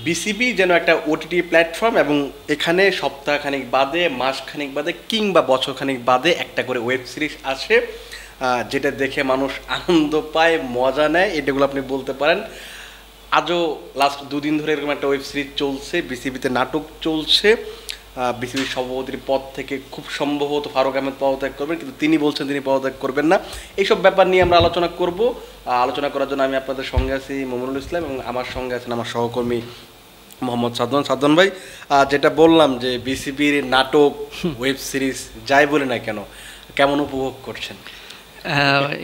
BCB যেন একটা OTT platform এবং এখানে সপ্তাহখানিক বাদে মাসখানিক বাদে কিংবা বছরখানিক বাদে একটা করে ওয়েব সিরিজ আসে, যেটা দেখে মানুষ আনন্দ পায়, মজা নেয়, এটাগুলো আপনি বলতে পারেন। আজও লাস্ট দুদিন ধরে এরকম একটা ওয়েব সিরিজ চলছে, বিসিবিতে নাটক চলছে। বিসিবির সভাপতির পদ থেকে খুব সম্ভবত ফারুক আহমেদ পদত্যাগ করবেন, কিন্তু তিনি বলছেন তিনি পদত্যাগ করবেন না। এইসব ব্যাপার নিয়ে আমরা আলোচনা করব। আলোচনা করার জন্য আমি আপনাদের সঙ্গে আছি মোমিনুল ইসলাম, এবং আমার সঙ্গে আছেন আমার সহকর্মী মোহাম্মদ সাদমান। সাদমান ভাই, যেটা বললাম যে বিসিবির নাটক ওয়েব সিরিজ যাই বলে না কেন, কেমন উপভোগ করছেন?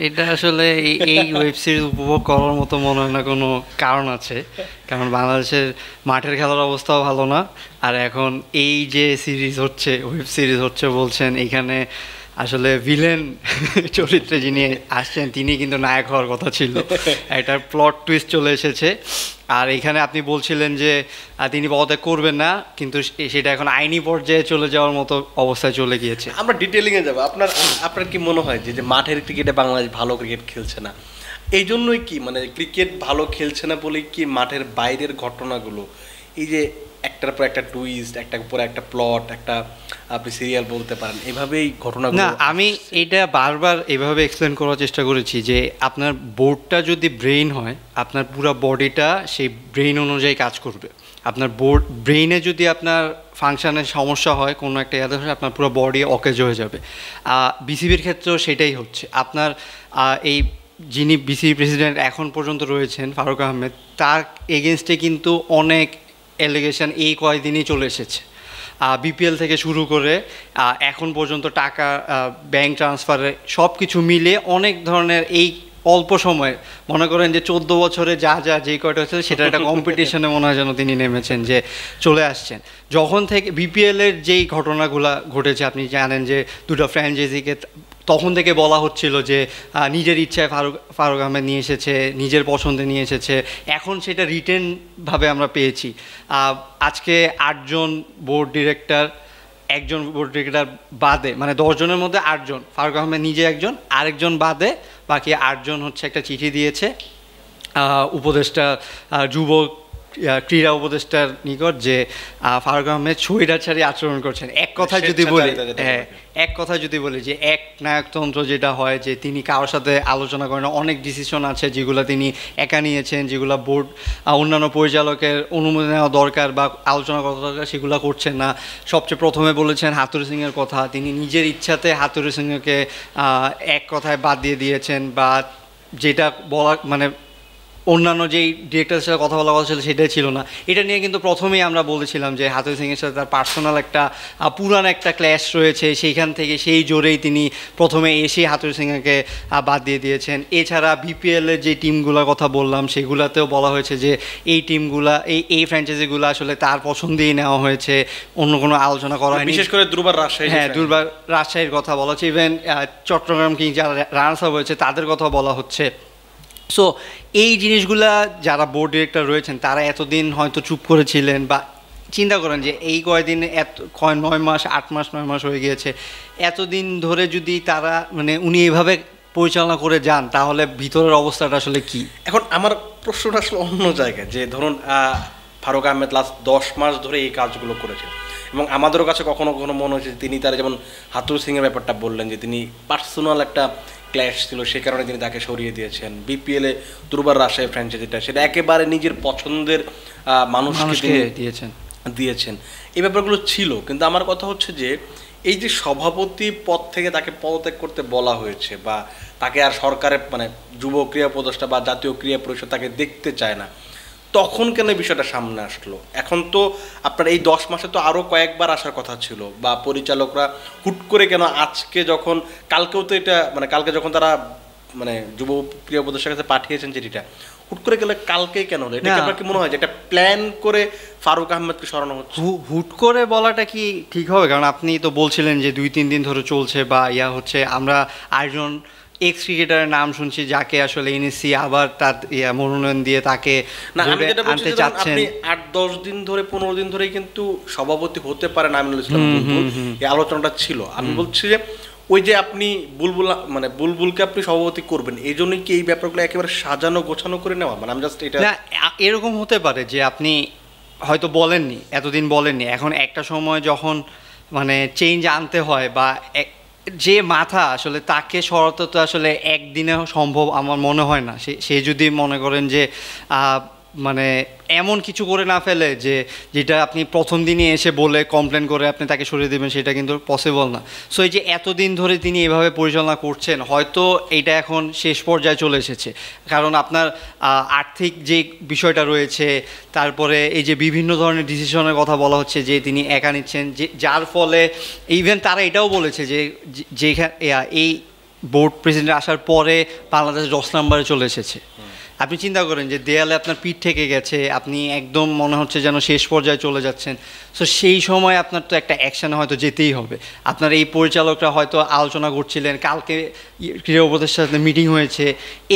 এটা আসলে এই ওয়েব সিরিজ উপভোগ করার মতো মনে হয় না কোনো কারণ আছে, কারণ বাংলাদেশের মাঠের খেলার অবস্থাও ভালো না। আর এখন এই যে সিরিজ হচ্ছে, ওয়েব সিরিজ হচ্ছে বলছেন, এখানে আসলে ভিলেন চরিত্রে যিনি আসছেন তিনি কিন্তু নায়ক হওয়ার কথা ছিল। এটার প্লট টুইস্ট চলে এসেছে। আর এখানে আপনি বলছিলেন যে তিনি পদত্যাগ করবেন না, কিন্তু সেটা এখন আইনি পর্যায়ে চলে যাওয়ার মতো অবস্থায় চলে গিয়েছে। আমরা ডিটেলিংয়ে যাবো। আপনার কি মনে হয় যে মাঠের ক্রিকেটে বাংলাদেশ ভালো ক্রিকেট খেলছে না, এই জন্যই কি মানে ক্রিকেট ভালো খেলছে না বলেই কি মাঠের বাইরের ঘটনাগুলো, এই যে একটার পর একটা টুইস্ট, একটার পর একটা প্লট, একটা আপনি সিরিয়াল বলতে পারেন, এভাবেই ঘটনাগুলো? না, আমি এটা বারবার এভাবে এক্সপ্লেন করার চেষ্টা করেছি যে আপনার বোর্ডটা যদি ব্রেইন হয়, আপনার পুরো বডিটা সেই ব্রেইন অনুযায়ী কাজ করবে। আপনার ব্রেইনে যদি আপনার ফাংশনের সমস্যা হয়, কোনো একটা ইয়াদ হয়, আপনার পুরো বডি অকেজ হয়ে যাবে। বিসিবির ক্ষেত্রেও সেটাই হচ্ছে। আপনার এই যিনি বিসিবি প্রেসিডেন্ট এখন পর্যন্ত রয়েছেন ফারুক আহমেদ, তার এগেনস্টে কিন্তু অনেক অ্যালিগেশন এই কয়েকদিনই চলে এসেছে। বিপিএল থেকে শুরু করে এখন পর্যন্ত টাকা, ব্যাংক ট্রান্সফারে সব কিছু মিলে অনেক ধরনের, এই অল্প সময়ে মনে করেন যে 14 বছরে যা যেই কয়টা হচ্ছে সেটা একটা কম্পিটিশনে মনে হয় যেন তিনি নেমেছেন, যে চলে আসছেন। যখন থেকে বিপিএলের যেই ঘটনাগুলো ঘটেছে, আপনি জানেন যে দুটো ফ্র্যাঞ্চাইজিকে তখন থেকে বলা হচ্ছিল যে নিজের ইচ্ছায় ফারুক আহমেদ নিয়ে এসেছে, নিজের পছন্দে নিয়ে এসেছে। এখন সেটা রিটেনভাবে আমরা পেয়েছি। আজকে 8 জন বোর্ড ডিরেক্টর, একজন বোর্ড ডিরেক্টর বাদে, মানে 10 জনের মধ্যে 8 জন, ফারুক আহমেদ নিজে একজন, আরেকজন বাদে বাকি 8 জন হচ্ছে একটা চিঠি দিয়েছে উপদেষ্টা, যুব ক্রীড়া উপদেষ্টার নিকট, যে ফারুক আহমেদ স্বৈরাচারী আচরণ করছেন। এক কথায় যদি বলি যে এক নায়কতন্ত্র যেটা হয়, যে তিনি কারোর সাথে আলোচনা করেন, অনেক ডিসিশন আছে যেগুলো তিনি একা নিয়েছেন, যেগুলো বোর্ড অন্যান্য পরিচালকের অনুমতি নেওয়া দরকার বা আলোচনা করা দরকার, সেগুলো করছেন না। সবচেয়ে প্রথমে বলেছেন হাতুড়ি সিংয়ের কথা, তিনি নিজের ইচ্ছাতে হাতুড়ি সিংকে এক কথায় বাদ দিয়ে দিয়েছেন, বা যেটা বলা মানে অন্যান্য যেই ডিরেক্টরের সাথে কথা বলা ছিল সেটাই ছিল না। এটা নিয়ে কিন্তু প্রথমেই আমরা বলেছিলাম যে হাতুড়ি সিংয়ের সাথে তার পার্সোনাল একটা পুরান একটা ক্ল্যাশ রয়েছে, সেইখান থেকে সেই জোরেই তিনি প্রথমে এসে হাতুড়ি সিংকে বাদ দিয়ে দিয়েছেন। এছাড়া বিপিএলের যে টিমগুলোর কথা বললাম সেগুলোতেও বলা হয়েছে যে এই টিমগুলা, এই ফ্র্যাঞ্চাইজিগুলো আসলে তার পছন্দেই নেওয়া হয়েছে, অন্য কোনো আলোচনা করা হয়নি। বিশেষ করে দুর্বার রাজশাহী, হ্যাঁ, দুর্বার রাজশাহীর কথা বলা হচ্ছে, ইভেন চট্টগ্রাম কিংস যারা রানার্স আপ হয়েছে তাদের কথা বলা হচ্ছে। সো এই জিনিসগুলা যারা বোর্ড ডিরেক্টর রয়েছেন তারা এতদিন হয়তো চুপ করেছিলেন, বা চিন্তা করেন যে এই কয়দিন 9 মাস 8 মাস 9 মাস হয়ে গিয়েছে, এতদিন ধরে যদি তারা মানে উনি এইভাবে পরিচালনা করে যান, তাহলে ভিতরের অবস্থাটা আসলে কি? এখন আমার প্রশ্নটা আসলে অন্য জায়গায়, যে ধরুন ফারুক আহমেদ লাস্ট 10 মাস ধরে এই কাজগুলো করেছেন, এবং আমাদেরও কাছে কখনো কখনো মনে হয়েছে তিনি তার, যেমন হাতুড়ি সিংয়ের ব্যাপারটা বললেন যে তিনি পার্সোনাল একটা ক্ল্যাশ ছিল, সে কারণে তিনি তাকে সরিয়ে দিয়েছেন। বিপিএলে দুর্বার রাজশাহী ফ্র্যাঞ্চাইজিটা সেটা একেবারে নিজের পছন্দের মানুষকে দিয়েছেন, এই ব্যাপারগুলো ছিল। কিন্তু আমার কথা হচ্ছে যে এই যে সভাপতি পদ থেকে তাকে পদত্যাগ করতে বলা হয়েছে, বা তাকে আর সরকারের মানে যুব ক্রীড়া উপদেষ্টা বা জাতীয় ক্রীড়া পরিষদ তাকে দেখতে চায় না, তখন কেন বিষয়টা সামনে আসলো? এখন তো আপনার এই 10 মাসে তো আরও কয়েকবার আসার কথা ছিল, বা পরিচালকরা হুট করে কেন আজকে, যখন কালকেও তো এটা মানে কালকে যখন তারা মানে যুব ক্রীড়া উপদেষ্টার কাছে পাঠিয়েছেন চিঠিটা, হুট করে গেলে কালকেই কেন হলো? এটা আপনার কি মনে হয় যে একটা প্ল্যান করে ফারুক আহমেদকে সরানো হচ্ছে? হুট করে বলাটা কি ঠিক হবে? কারণ আপনি তো বলছিলেন যে 2-3 দিন ধরে চলছে বা হচ্ছে, আমরা আরেকজন এক্স ক্রিকেটারের নাম শুনছি যাকে আসলে এনএসসি আবার তার মনোনয়ন দিয়ে তাকে আনতে চাচ্ছেন। 8-10 দিন ধরে 15 দিন ধরেই কিন্তু সভাপতি হতে পারেন আমিনুল ইসলাম বুলবুল, এই আলোচনাটা ছিল। আমি বলছি যে ওই যে আপনি বুলবুলকে আপনি সভাপতি করবেন, এই জন্যই কি এই ব্যাপারগুলো একেবারে সাজানো গোছানো করে নেওয়া? মানে আমি জাস্ট এটা, এরকম হতে পারে যে আপনি হয়তো বলেননি, এতদিন বলেননি, এখন একটা সময় যখন মানে চেঞ্জ আনতে হয় বা যে মাথা আসলে তাকে সরাতে তো আসলে একদিনে সম্ভব আমার মনে হয় না। সে যদি মনে করেন যে মানে এমন কিছু করে না ফেলে যে যেটা আপনি প্রথম দিনই এসে বলে কমপ্লেন করে আপনি তাকে সরিয়ে দেবেন, সেটা কিন্তু পসিবল না। সো এই যে এতদিন ধরে তিনি এভাবে পরিচালনা করছেন, হয়তো এইটা এখন শেষ পর্যায়ে চলে এসেছে। কারণ আপনার আর্থিক যে বিষয়টা রয়েছে, তারপরে এই যে বিভিন্ন ধরনের ডিসিশনের কথা বলা হচ্ছে যে তিনি একা নিচ্ছেন, যে যার ফলে ইভেন তারা এটাও বলেছে যে যেখানে এই বোর্ড প্রেসিডেন্ট আসার পরে বাংলাদেশ 10 নম্বরে চলে এসেছে। আপনি চিন্তা করেন যে দেয়ালে আপনার পিঠ থেকে গেছে, আপনি একদম মনে হচ্ছে যেন শেষ পর্যায়ে চলে যাচ্ছেন। সো সেই সময় আপনার তো একটা অ্যাকশানে হয়তো যেতেই হবে। আপনার এই পরিচালকরা হয়তো আলোচনা করছিলেন, কালকে ক্রীড়া উপদেষ্টার সাথে মিটিং হয়েছে,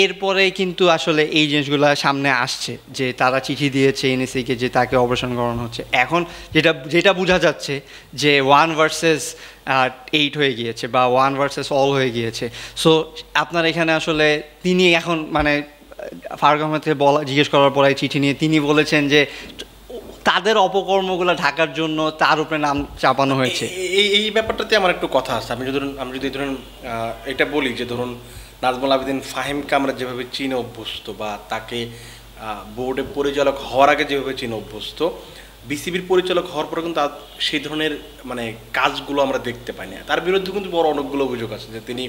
এরপরে কিন্তু আসলে এই জিনিসগুলো সামনে আসছে যে তারা চিঠি দিয়েছে এনএসিকে যে তাকে অপারেশন করানো হচ্ছে। এখন যেটা বোঝা যাচ্ছে যে 1 ভার্সেস 8 হয়ে গিয়েছে বা 1 ভার্সেস অল হয়ে গিয়েছে। সো আপনার এখানে আসলে তিনি এখন মানে ফারুক আহমেদকে জিজ্ঞেস করার পরে চিঠি নিয়ে তিনি বলেছেন যে তাদের অপকর্মগুলো ঢাকার জন্য তার উপরে নাম চাপানো হয়েছে। এই ব্যাপারটাতে আমার একটু কথা আছে। আমি যদি ধরুন এটা বলি যে ধরুন নাজমুল আবেদিন ফাহিমকে আমরা যেভাবে চিনে অভ্যস্ত বা তাকে বোর্ডে পরিচালক হওয়ার আগে যেভাবে চিনে অভ্যস্ত, বিসিবির পরিচালক হওয়ার পরে কিন্তু সেই ধরনের মানে কাজগুলো আমরা দেখতে পাই না। তার বিরুদ্ধে কিন্তু বড় অনেকগুলো অভিযোগ আছে যে তিনি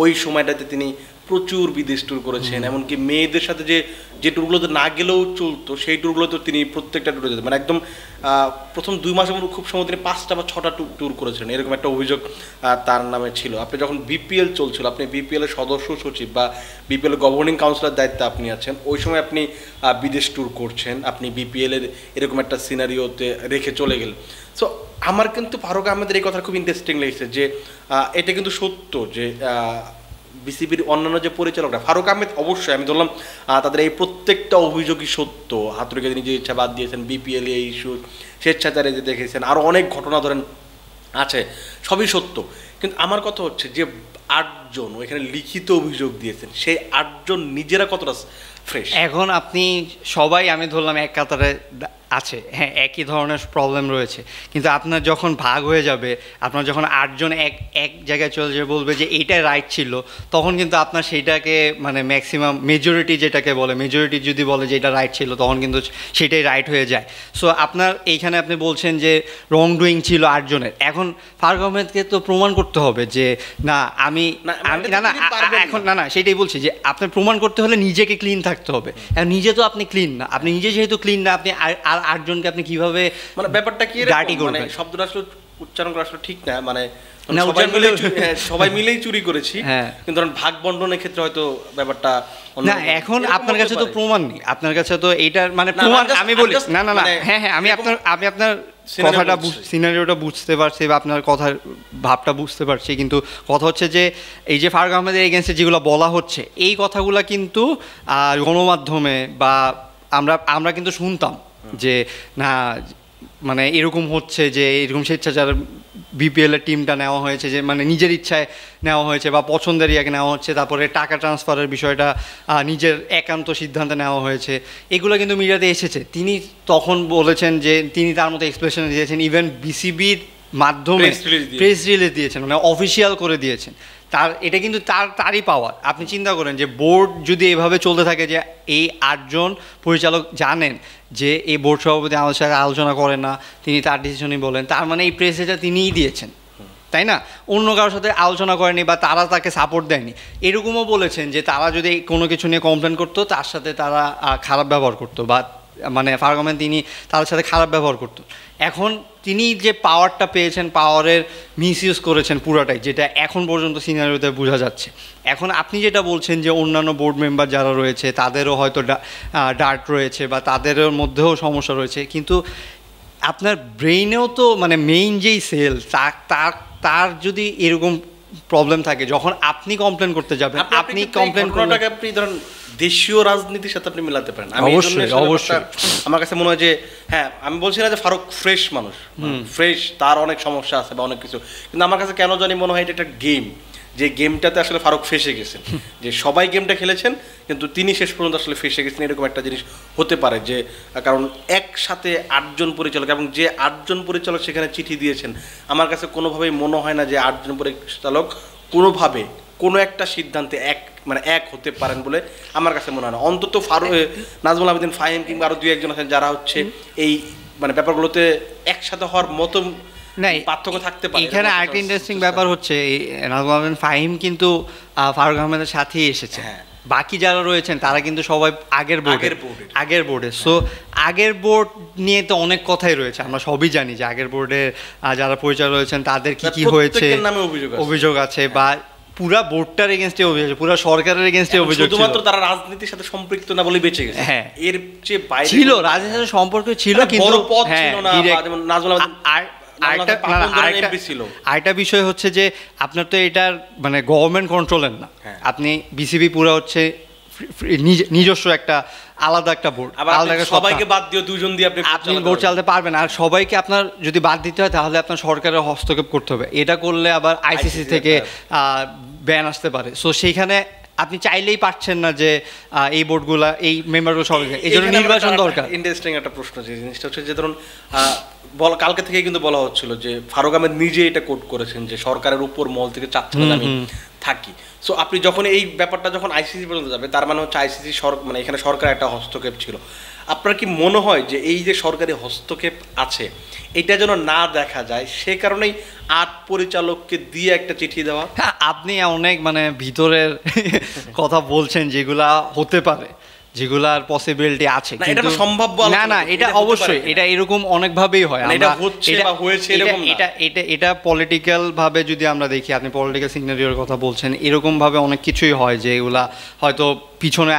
ওই সময়টাতে তিনি প্রচুর বিদেশ ট্যুর করেছেন, এমনকি মেয়েদের সাথে যে ট্যুরগুলোতে না গেলেও চলতো সেই ট্যুরগুলোতে তিনি প্রত্যেকটা ট্যুরে যেতেন। মানে একদম প্রথম 2 মাসের মধ্যে খুব সম্ভবত তিনি 5টা বা 6টা ট্যুর করেছিলেন, এরকম একটা অভিযোগ তার নামে ছিল। আপনি যখন বিপিএল চলছিল, আপনি বিপিএলের সদস্য সচিব বা বিপিএল গভর্নিং কাউন্সিলের দায়িত্বে আপনি আছেন, ওই সময় আপনি বিদেশ ট্যুর করছেন, আপনি বিপিএলের এরকম একটা সিনারিওতে রেখে চলে গেলেন। সো আমার কিন্তু ফারুক আহমেদের এই কথা খুব ইন্টারেস্টিং লেগেছে যে এটা কিন্তু সত্য যে বিসিবির অন্যান্য যে পরিচালকরা, ফারুক আহমেদ অবশ্যই আমি ধরলাম তাদের এই প্রত্যেকটা অভিযোগই সত্য। হাতুড়িকে তিনি যে ইচ্ছা বাদ দিয়েছেন, বিপিএল এই ইস্যু, স্বেচ্ছাচারে যে দেখেছেন, আরও অনেক ঘটনা ধরেন আছে, সবই সত্য। কিন্তু আমার কথা হচ্ছে যে 8 জন এখানে লিখিত অভিযোগ দিয়েছেন, সেই 8 জন নিজেরা কতটা ফ্রেশ? এখন আপনি সবাই আমি ধরলাম এক কাতারে আছে, হ্যাঁ একই ধরনের প্রবলেম রয়েছে, কিন্তু আপনার যখন ভাগ হয়ে যাবে, আপনার যখন 8 জন এক জায়গায় চলে যাবে বলবে যে এইটাই রাইট ছিল, তখন কিন্তু আপনার সেইটাকে মানে ম্যাক্সিমাম মেজরিটি যেটাকে বলে, মেজরিটি যদি বলে যে এটা রাইট ছিল, তখন কিন্তু সেটাই রাইট হয়ে যায়। সো আপনার এইখানে আপনি বলছেন যে রং ডুইং ছিল 8 জনের, এখন ফারুক আহমেদকে তো প্রমাণ করতে হবে যে না আমি এখন না সেটাই বলছি যে আপনার প্রমাণ করতে হলে নিজেকে ক্লিন থাকতে হবে। নিজে তো আপনি ক্লিন না, আপনি নিজে যেহেতু ক্লিন না, আপনি আর 8 জনকে আপনি কিভাবে মানে ব্যাপারটা কি মানে শব্দটা আসলে উচ্চারণ করা আসলে ঠিক না, মানে সবাই মিলেই চুরি করেছি, কিন্তু ধরেন ভাগ বন্টনের ক্ষেত্রে হয়তো ব্যাপারটা না। এখন আপনার কাছে তো প্রমাণ নেই, আপনার কাছে তো এইটার মানে প্রমাণ আমি বলি না হ্যাঁ আমি আপনার কথাটা সিনারিওটা বুঝতে পারছি বা আপনার কথার ভাবটা বুঝতে পারছি, কিন্তু কথা হচ্ছে যে এই যে ফারুক আহমেদের এগেইনস্টে যেগুলো বলা হচ্ছে, এই কথাগুলো কিন্তু গণমাধ্যমে বা আমরা কিন্তু শুনতাম যে না মানে এরকম হচ্ছে, যে এরকম স্বেচ্ছাচার বিপিএলের টিমটা নেওয়া হয়েছে, যে মানে নিজের ইচ্ছায় নেওয়া হয়েছে বা পছন্দের ইয়াকে নেওয়া হচ্ছে, তারপরে টাকা ট্রান্সফারের বিষয়টা নিজের একান্ত সিদ্ধান্তে নেওয়া হয়েছে, এগুলো কিন্তু মিডিয়াতে এসেছে। তিনি তখন বলেছেন যে তিনি তার মতো এক্সপ্রেশন দিয়েছেন, ইভেন বিসিবির মাধ্যমে প্রেস রিলিজ দিয়েছেন, মানে অফিসিয়াল করে দিয়েছেন। এটা কিন্তু তারই পাওয়ার। আপনি চিন্তা করেন যে বোর্ড যদি এভাবে চলতে থাকে যে এই 8 জন পরিচালক জানেন যে এই বোর্ড সভাপতি আমাদের সাথে আলোচনা করেন না, তিনি তার ডিসিশনই বলেন, তার মানে এই প্রেসটা তিনিই দিয়েছেন, তাই না? অন্য কারোর সাথে আলোচনা করেনি বা তারা তাকে সাপোর্ট দেয়নি। এরকমও বলেছেন যে তারা যদি কোনো কিছু নিয়ে কমপ্লেন করতো, তার সাথে তারা খারাপ ব্যবহার করতো বা মানে ফারুক আহমেদ তিনি তাদের সাথে খারাপ ব্যবহার করতো। এখন তিনি যে পাওয়ারটা পেয়েছেন, পাওয়ারের মিসইউজ করেছেন পুরাটাই, যেটা এখন পর্যন্ত সিনারিওতে বোঝা যাচ্ছে। এখন আপনি যেটা বলছেন যে অন্যান্য বোর্ড মেম্বার যারা রয়েছে তাদেরও হয়তো ডার্ট রয়েছে বা তাদের মধ্যেও সমস্যা রয়েছে, কিন্তু আপনার ব্রেইনেও তো মানে মেইন যেই সেল তার যদি এরকম প্রবলেম থাকে, যখন আপনি কমপ্লেন করতে যাবেন, আপনি কমপ্লেন করলে আপনি ধরেন দেশীয় রাজনীতির সাথে আপনি মিলাতে পারেন। অবশ্যই আমার কাছে মনে হয় যে হ্যাঁ, আমি বলছি না যে ফারুক ফ্রেশ মানুষ, ফ্রেশ, তার অনেক সমস্যা আছে বা অনেক কিছু, কিন্তু আমার কাছে কেন জানি মনে হয় এটা একটা গেম, যে গেমটাতে আসলে ফারুক ফেসে গেছেন, যে সবাই গেমটা খেলেছেন কিন্তু তিনি শেষ পর্যন্ত আসলে ফেসে গেছেন, এরকম একটা জিনিস হতে পারে যে কারণ একসাথে 8জন পরিচালক এবং যে 8জন পরিচালক সেখানে চিঠি দিয়েছেন, আমার কাছে কোনোভাবেই মনে হয় না যে 8জন পরিচালক কোনোভাবে কোনো একটা সিদ্ধান্তে এক হতে পারেন বলে আমার কাছে মনে হয় না। অন্তত নাজমুল আবেদিন ফাহিম কিংবা আরো 2-1 জন আছেন যারা হচ্ছে এই ব্যাপারগুলোতে একসাথে হওয়ার মতো পার্থক্য থাকতে পারে। এখানে আরেকটা ইন্টারেস্টিং ব্যাপার হচ্ছে নাজমুল আবেদিন ফাহিম কিন্তু ফারুক আহমেদের সাথেই এসেছে, বাকি যারা রয়েছেন তারা কিন্তু সবাই আগের বোর্ডে। সো আগের বোর্ড নিয়ে তো অনেক কথাই রয়েছে, আমরা সবই জানি যে আগের বোর্ডে যারা পরিচালক রয়েছেন তাদের কি হয়েছে, অভিযোগ আছে বা পুরা বোর্ডটার এগেইনস্টে অভিযোগ, পুরা সরকারের এগেইনস্টে অভিযোগ, শুধুমাত্র তারা রাজনীতির সাথে সম্পৃক্ত না বলে বেঁচে গেছে। হ্যাঁ, এর চেয়ে বাইরে ছিল রাজনীতির সাথে সম্পর্ক ছিল কিন্তু বড় পদ ছিল না, যেমন নাজমুল আরেকটা বিষয় হচ্ছে যে আপনার তো এটার গভর্নমেন্ট কন্ট্রোলের না, আপনি বিসিবি পুরো হচ্ছে নিজস্ব একটা আলাদা একটা বোর্ড, সবাইকে বাদ দিয়ে 2 জন দিয়ে আপনি বোর্ড চালাতে পারবেন। আর সবাইকে আপনার যদি বাদ দিতে হয় তাহলে আপনার সরকারের হস্তক্ষেপ করতে হবে, এটা করলে আবার আইসিসি থেকে ব্যান আসতে পারে। সো সেইখানে আপনি চাইলেই পাচ্ছেন না যে এই বোর্ডগুলা এই মেম্বারগুলো সরকার, এই জন্য নির্বাচন দরকার। ইন্টারেস্টিং একটা প্রশ্ন, যে জিনিসটা হচ্ছে যে ধরুন কালকে থেকে কিন্তু বলা হচ্ছিল যে ফারুক আহমেদ নিজে এটা কোট করেছেন যে সরকারের উপর মহল থেকে চাচ্ছেন আমি থাকি। সো আপনি যখন এই ব্যাপারটা যখন আইসিসি পর্যন্ত যাবে তার মানে হচ্ছে আইসিসি এখানে সরকার একটা হস্তক্ষেপ ছিল। আপনার কি মনে হয় যে এই যে সরকারি হস্তক্ষেপ আছে এটা যেন না দেখা যায় সে কারণেই 8 পরিচালককে দিয়ে একটা চিঠি দেওয়া? আপনি অনেক ভিতরের কথা বলছেন যেগুলা হতে পারে, যেগুলার পসিবিলিটি আছে, কিন্তু সম্ভাব্য না এটা অবশ্যই এটা এরকম অনেকভাবেই হয়, এটা পলিটিক্যাল ভাবে যদি আমরা দেখি, আপনি পলিটিক্যাল সিনারিওর কথা বলছেন, এরকম ভাবে অনেক কিছুই হয় যে এগুলা হয়তো পিছনে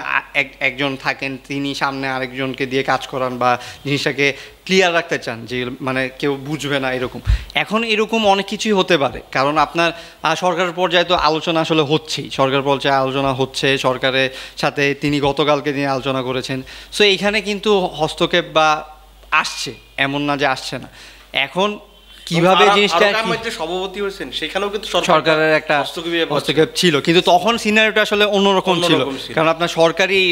একজন থাকেন তিনি সামনে আরেকজনকে দিয়ে কাজ করান বা জিনিসটাকে ক্লিয়ার রাখতে চান যে কেউ বুঝবে না এরকম। এখন এরকম অনেক কিছুই হতে পারে, কারণ আপনার সরকারের পর্যায়ে তো আলোচনা আসলে হচ্ছেই, সরকার পর্যায়ে আলোচনা হচ্ছে, সরকারের সাথে তিনি গতকালকে নিয়ে আলোচনা করেছেন। সো এইখানে কিন্তু হস্তক্ষেপ বা আসছে, এমন না যে আসছে না। এখন কিভাবে জিনিসটা সভাপতি হয়েছেন সেখানেও কিন্তু সরকারের একটা হস্তক্ষেপ ছিল, কিন্তু তখন সিনারিওটা আসলে অন্যরকম ছিল, কারণ আপনার সরকারই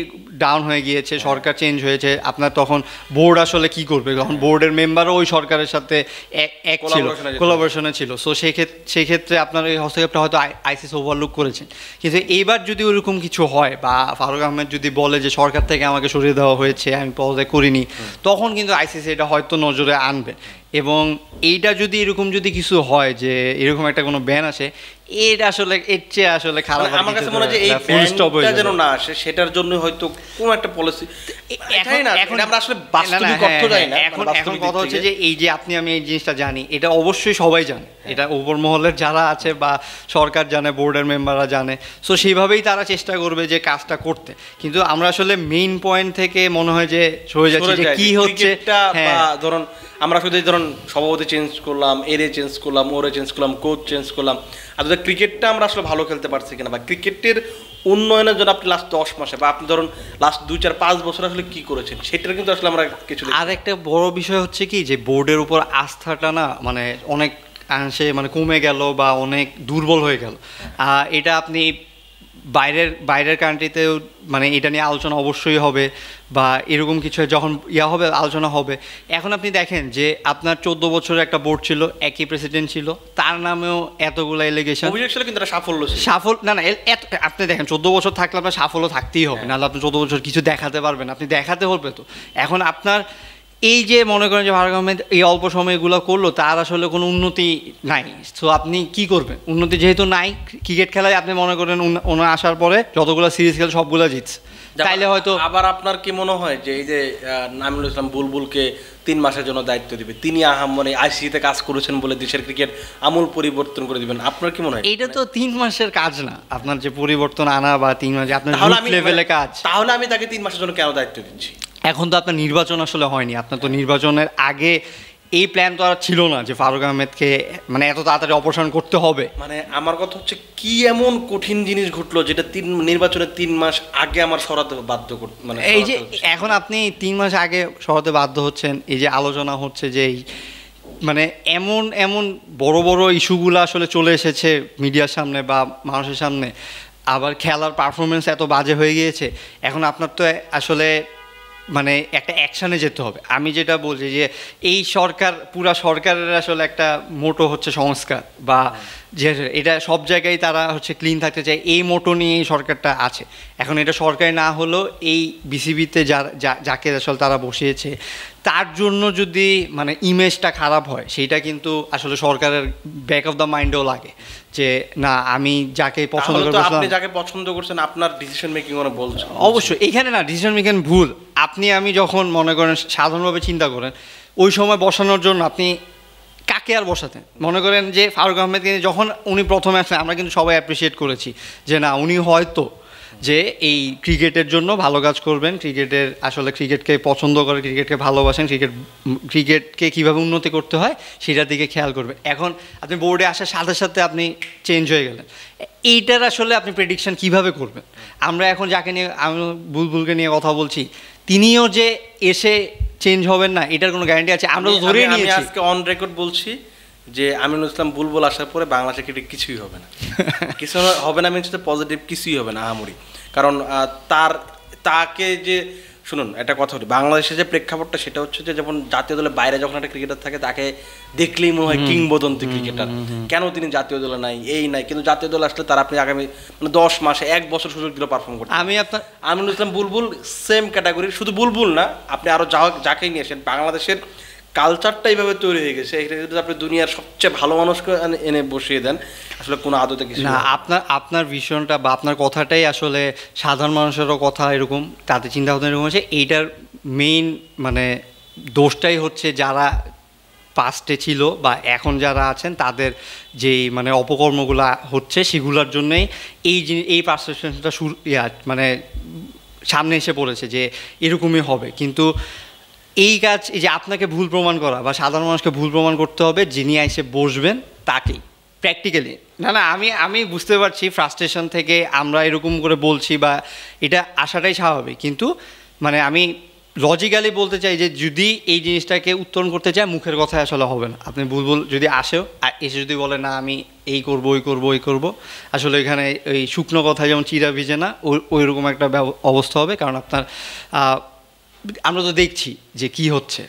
ডাউন হয়ে গিয়েছে, সরকার চেঞ্জ হয়েছে, আপনার তখন বোর্ড আসলে কি করবে, তখন বোর্ডের মেম্বারও ওই সরকারের সাথে এক ছিল, কোলাবোরেশনে ছিল। সো সেই ক্ষেত্রে আপনার এই হস্তক্ষেপটা হয়তো আইসিসি ওভারলুক করেছেন। কিন্তু এইবার যদি ওরকম কিছু হয় বা ফারুক আহমেদ যদি বলে যে সরকার থেকে আমাকে সরিয়ে দেওয়া হয়েছে, আমি পদত্যাগ করিনি, তখন কিন্তু আইসিসি এটা হয়তো নজরে আনবে। এবং এইটা যদি এরকম যদি কিছু হয় যে এরকম একটা কোনো ব্যান আসে, এটা আসলে এর চেয়ে আসলে খারাপ। আমার কাছে মনে হয় যে এই ব্যানটা যেন না আসে, সেটার জন্য হয়তো কোন একটা পলিসি, এখন আমরা আসলে বাস্তবিক অর্থ জানি না। এখন কথা হচ্ছে যে এই যে আমি এই জিনিসটা জানি, এটা অবশ্যই সবাই জানে, এটা উপর মহলের যারা আছে বা সরকার জানে, বোর্ডের মেম্বাররা জানে। সো সেইভাবেই তারা চেষ্টা করবে যে কাজটা করতে, কিন্তু আমরা আসলে মেইন পয়েন্ট থেকে মনে হয় যে সরে যাচ্ছে যে কি হচ্ছে। ধরুন আমরা শুধু ধরুন সভাপতি চেঞ্জ করলাম, এরে চেঞ্জ করলাম, ওরে চেঞ্জ করলাম, কোচ চেঞ্জ করলাম, আর যদি ক্রিকেটটা আমরা আসলে ভালো খেলতে পারছি কিনা বা ক্রিকেটের উন্নয়নের জন্য আপনি লাস্ট 10 মাসে বা আপনি ধরুন লাস্ট 2-4-5 বছর আসলে কি করেছেন সেটার কিন্তু আসলে আমরা কিছু। আর একটা বড় বিষয় হচ্ছে কি যে বোর্ডের উপর আস্থাটা না অনেক অংশে কমে গেল বা অনেক দুর্বল হয়ে গেল। এটা আপনি বাইরের কান্ট্রিতেও এটা নিয়ে আলোচনা অবশ্যই হবে বা এরকম কিছু যখন হবে আলোচনা হবে। এখন আপনি দেখেন যে আপনার 14 বছরের একটা বোর্ড ছিল, একই প্রেসিডেন্ট ছিল, তার নামেও এতগুলো এলিগেশন, কিন্তু সাফল্য না আপনি দেখেন 14 বছর থাকলে আপনার সাফল্য থাকতেই হবে, নাহলে আপনি 14 বছর কিছু দেখাতে পারবেন, আপনি দেখাতে হবে তো। এখন আপনার এই যে মনে করেন যে ফারুক আহমেদ এই অল্প সময়গুলো করলো, তার আসলে কোনো উন্নতি নাই। সো আপনি কি করবেন, উন্নতি যেহেতু নাই, ক্রিকেট খেলায় আপনি মনে করেন ওনার আসার পরে যতগুলো সিরিজ খেলে সবগুলো জিতছে, তাইলে হয়তো। আবার আপনার কি মনে হয় যে এই যে নামিমুল ইসলাম বুলবুলকে 3 মাসের জন্য দায়িত্ব দিবে, তিনি আইসিসিতে কাজ করেছেন বলে দেশের ক্রিকেট আমূল পরিবর্তন করে দিবেন, আপনার কি মনে হয়? এটা তো 3 মাসের কাজ না, আপনার যে পরিবর্তন আনা বা 3 মাস আপনার লেভেলে কাজ, তাহলে আমি তাকে 3 মাসের জন্য কেন দায়িত্ব দিচ্ছি? এখন তো আপনার নির্বাচন আসলে হয়নি, আপনার তো নির্বাচনের আগে এই প্ল্যান তো আর ছিল না যে ফারুক আহমেদকে এত তাড়াতাড়ি অপারেশন করতে হবে। আমার কথা হচ্ছে কি এমন কঠিন জিনিস ঘটলো যেটা নির্বাচনের 3 মাস আগে আমার সরাতে বাধ্য এই যে এখন আপনি 3 মাস আগে সরাতে বাধ্য হচ্ছেন, এই যে আলোচনা হচ্ছে যে মানে এমন এমন বড় বড় ইস্যুগুলো আসলে চলে এসেছে মিডিয়ার সামনে বা মানুষের সামনে, আবার খেলার পারফরমেন্স এত বাজে হয়ে গিয়েছে, এখন আপনার তো আসলে মানে একটা অ্যাকশানে যেতে হবে। আমি যেটা বলছি যে এই সরকার, পুরা সরকারের আসলে একটা মোটো হচ্ছে সংস্কার, বা যে এটা সব জায়গায় তারা হচ্ছে ক্লিন থাকতে চায়, এই মোটো নিয়ে এই সরকারটা আছে। এখন এটা সরকারি না হলেও এই বিসিবিতে যাকে আসলে তারা বসিয়েছে তার জন্য যদি মানে ইমেজটা খারাপ হয়, সেইটা কিন্তু আসলে সরকারের ব্যাক অফ দ্য মাইন্ডেও লাগে যে না, আমি যাকে পছন্দ করছিলাম, আপনি যাকে পছন্দ করছেন আপনার ডিসিশন মেকিং অনেক বলছেন। অবশ্যই এখানে না ডিসিশন মেকিং ভুল। আপনি আমি যখন মনে করেন সাধারণভাবে চিন্তা করেন, ওই সময় বসানোর জন্য আপনি কাকে আর বসাতেন? মনে করেন যে ফারুক আহমেদকে যখন উনি প্রথমে আসলেন, আমরা কিন্তু সবাই অ্যাপ্রিসিয়েট করেছি যে না, উনি হয়তো যে এই ক্রিকেটের জন্য ভালো কাজ করবেন, ক্রিকেটের আসলে ক্রিকেটকে পছন্দ করে, ক্রিকেটকে ভালোবাসেন, ক্রিকেটকে কীভাবে উন্নতি করতে হয় সেটার দিকে খেয়াল করবেন। এখন আপনি বোর্ডে আসার সাথে সাথে আপনি চেঞ্জ হয়ে গেলেন, এইটার আসলে আপনি প্রেডিকশন কিভাবে করবেন? আমরা এখন যাকে নিয়ে, আমি বুলবুলকে নিয়ে কথা বলছি, তিনিও যে এসে চেঞ্জ হবেন না এটার কোনো গ্যারান্টি আছে? আমরা তো ধরেই নিয়েছি। আজকে অন রেকর্ড বলছি যে আমিনুল ইসলাম বুলবুল আসার পরে বাংলাদেশের ক্রিকেট কিছুই হবে না, কিছু হবে না, মিনস পজিটিভ কিছুই হবে না আহামরি। কারণ তাকে যে শুনুন একটা কথা বলি, বাংলাদেশের যে প্রেক্ষাপটটা সেটা হচ্ছে যে যেমন জাতীয় দলের বাইরে যখন একটা ক্রিকেটার থাকে তাকে দেখলেই মনে হয় কিংবদন্তি ক্রিকেটার, কেন তিনি জাতীয় দলে নাই, এই নাই, কিন্তু জাতীয় দলে আসলে তার আপনি আগামী মানে 10 মাসে 1 বছর সুযোগ দিলে পারফর্ম করতে। আমিনুল ইসলাম বুলবুল সেম ক্যাটাগরির, শুধু বুলবুল না, আপনি আরও যাকেই নিয়ে আসেন, বাংলাদেশের কালচারটা এইভাবে তৈরি হয়ে গেছে, এটা যদি আপনি দুনিয়ার সবচেয়ে ভালো মানুষকে এনে বসিয়ে দেন, আসলে কোনো আদতে কিছু না। আপনার ভিশনটা বা আপনার কথাটাই আসলে সাধারণ মানুষেরও কথা এরকম, তাদের চিন্তা ভাবনা এরকম হচ্ছে। এইটার মেইন মানে দোষটাই হচ্ছে যারা পাস্টে ছিল বা এখন যারা আছেন তাদের যেই মানে অপকর্মগুলো হচ্ছে সেগুলোর জন্যই এই পারসেপশনটা মানে সামনে এসে পড়েছে যে এরকমই হবে। কিন্তু এই কাজ, এই যে আপনাকে ভুল প্রমাণ করা বা সাধারণ মানুষকে ভুল প্রমাণ করতে হবে, যিনি এসে বসবেন তাকেই প্র্যাকটিক্যালি। না, আমি বুঝতে পারছি ফ্রাস্ট্রেশন থেকে আমরা এরকম করে বলছি বা এটা আসাটাই স্বাভাবিক, কিন্তু মানে আমি লজিক্যালি বলতে চাই যে যদি এই জিনিসটাকে উত্তরণ করতে চায়, মুখের কথায় আসলে হবে না। আপনি বুলবুল যদি আসেও এসে যদি বলে না আমি এই করব ওই করব, আসলে এখানে এই শুকনো কথা যেমন চিরা ভিজে না, ওই রকম একটা অবস্থা হবে। কারণ আপনার আমরা তো দেখছি যে কি হচ্ছে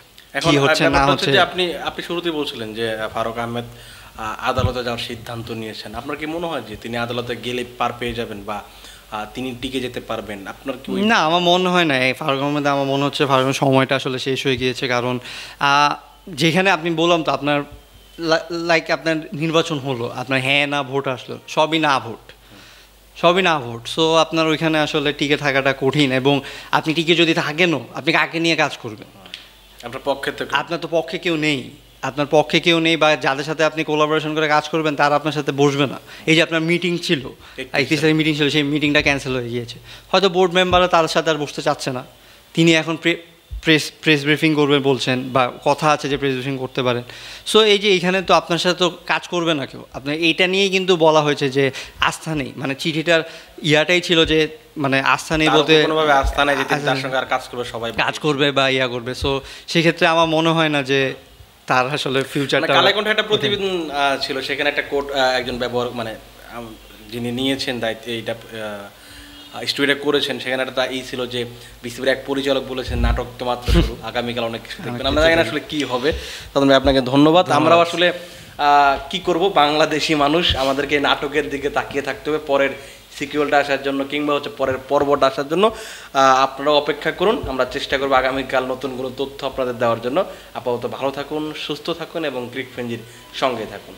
না হচ্ছে। আপনি শুরুতেই বলছিলেন যে ফারুক আহমেদ আদালতে যাওয়ার সিদ্ধান্ত নিয়েছেন, আপনার কি মনে হয় যে তিনি আদালতে গেলে পার পেয়ে যাবেন বা তিনি টিকে যেতে পারবেন? আপনার কি? না, আমার মনে হয় না। ফারুক আহমেদ, আমার মনে হচ্ছে ফারুক আহমেদ সময়টা আসলে শেষ হয়ে গিয়েছে। কারণ যেখানে আপনি বললাম তো আপনার লাইক আপনার নির্বাচন হলো, আপনার হ্যাঁ না ভোট আসলো, সবই না ভোট। সো আপনার ওইখানে আসলে টিকে থাকাটা কঠিন, এবং আপনি টিকে যদি থাকেনও, আপনি কাকে নিয়ে কাজ করবেন? আপনার তো পক্ষে কেউ নেই, বা যাদের সাথে আপনি কোলাবোরেশন করে কাজ করবেন তারা আপনার সাথে বসবে না। এই যে আপনার মিটিং ছিল, 31 তারিখ মিটিং ছিল, সেই মিটিংটা ক্যান্সেল হয়ে গিয়েছে। হয়তো বোর্ড মেম্বাররা তার সাথে আর বসতে চাচ্ছে না, তিনি এখন প্রেস ব্রিফিং করবেন বলছেন, বা কথা আছে যে প্রেস ব্রিফিং করতে পারেন। সো এই যে এইখানে তো আপনার সাথে তো কাজ করবে না কেউ। আপনার এইটা নিয়েই কিন্তু বলা হয়েছে যে আস্থা নেই, মানে চিঠিটার ইয়াটাই ছিল যে মানে আস্থা নেই বলতে আস্থা নেই যে তার সঙ্গে আর কাজ করবে বা ইয়া করবে। সো সেক্ষেত্রে আমার মনে হয় না যে তার আসলে ফিউচারটা। কালেকণ্ঠে একটা প্রতিবেদন ছিল, সেখানে একটা কোর্ট একজন ব্যবহার মানে যিনি নিয়েছেন দায়িত্ব এইটা স্টুডিও করেছেন, সেখানে একটা ছিল যে বিসিবির এক পরিচালক বলেছেন নাটক তো মাত্র শুরু, আগামীকাল অনেক কিছু দেখবেন। আমরা জানি না আসলে কি হবে। তবে আপনাকে ধন্যবাদ। আমরাও আসলে কি করব, বাংলাদেশি মানুষ, আমাদেরকে নাটকের দিকে তাকিয়ে থাকতে হবে পরের সিকুয়েলটা আসার জন্য, কিংবা হচ্ছে পরের পর্বটা আসার জন্য। আপনারাও অপেক্ষা করুন, আমরা চেষ্টা করবো আগামীকাল নতুন কোনো তথ্য আপনাদের দেওয়ার জন্য। আপাতত ভালো থাকুন, সুস্থ থাকুন এবং ক্রিক ফ্রেঞ্জির সঙ্গে থাকুন।